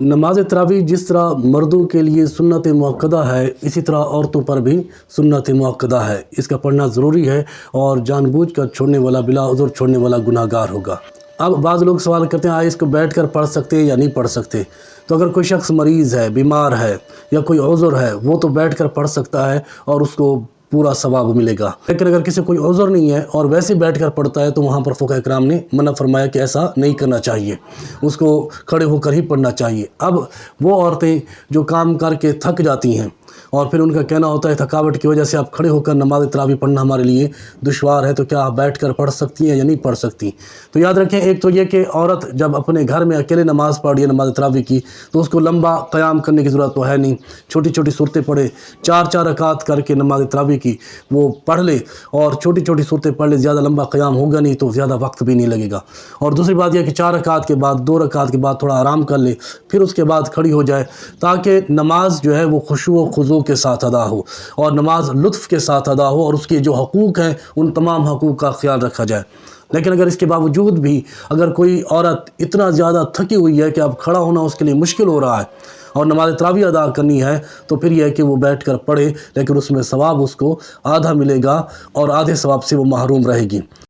نماز تراویح جس طرح مردوں کے لیے سنت مؤکدہ ہے، اسی طرح عورتوں پر بھی سنت مؤکدہ ہے۔ اس کا پڑھنا ضروری ہے اور جان بوجھ کر چھوڑنے والا، بلا عذر چھوڑنے والا گناہ گار ہوگا۔ اب بعض لوگ سوال کرتے ہیں آئے اس کو بیٹھ کر پڑھ سکتے یا نہیں پڑھ سکتے؟ تو اگر کوئی شخص مریض ہے، بیمار ہے یا کوئی عذر ہے، وہ تو بیٹھ کر پڑھ سکتا ہے اور اس کو پورا ثواب ملے گا۔ لیکن اگر کسی کوئی عذر نہیں ہے اور ویسے بیٹھ کر پڑھتا ہے تو وہاں پر فقہاء کرام نے منع فرمایا کہ ایسا نہیں کرنا چاہیے، اس کو کھڑے ہو کر ہی پڑھنا چاہیے۔ اب وہ عورتیں جو کام کر کے تھک جاتی ہیں اور پھر ان کا کہنا ہوتا ہے تھکاوٹ کی وجہ سے آپ کھڑے ہو کر نماز تراویح پڑھنا ہمارے لیے دشوار ہے، تو کیا آپ بیٹھ کر پڑھ سکتی ہیں یا نہیں پڑھ سکتی؟ تو یاد رکھیں، ایک تو یہ کہ عورت جب اپنے گھر میں اکیلے نماز پڑھ رہی ہے نماز تراویح کی، تو اس کو لمبا قیام کرنے کی ضرورت تو ہے نہیں، چھوٹی چھوٹی صورتیں پڑھے، 4 رکعات کر کے نماز تراویح کی وہ پڑھ لے اور چھوٹی چھوٹی صورتیں پڑھ لے، زیادہ لمبا قیام ہوگا نہیں تو زیادہ وقت بھی نہیں لگے گا۔ اور دوسری بات یہ کہ 4 رکعات کے بعد 2 رکعات کے بعد تھوڑا آرام کر لے، پھر اس کے بعد کھڑی ہو جائے، تاکہ نماز جو ہے وہ خشوع و خضوع کے ساتھ ادا ہو اور نماز لطف کے ساتھ ادا ہو اور اس کے جو حقوق ہیں ان تمام حقوق کا خیال رکھا جائے۔ لیکن اگر اس کے باوجود بھی اگر کوئی عورت اتنا زیادہ تھکی ہوئی ہے کہ اب کھڑا ہونا اس کے لیے مشکل ہو رہا ہے اور نماز تراویح ادا کرنی ہے، تو پھر یہ ہے کہ وہ بیٹھ کر پڑھے، لیکن اس میں ثواب اس کو آدھا ملے گا اور آدھے ثواب سے وہ محروم رہے گی۔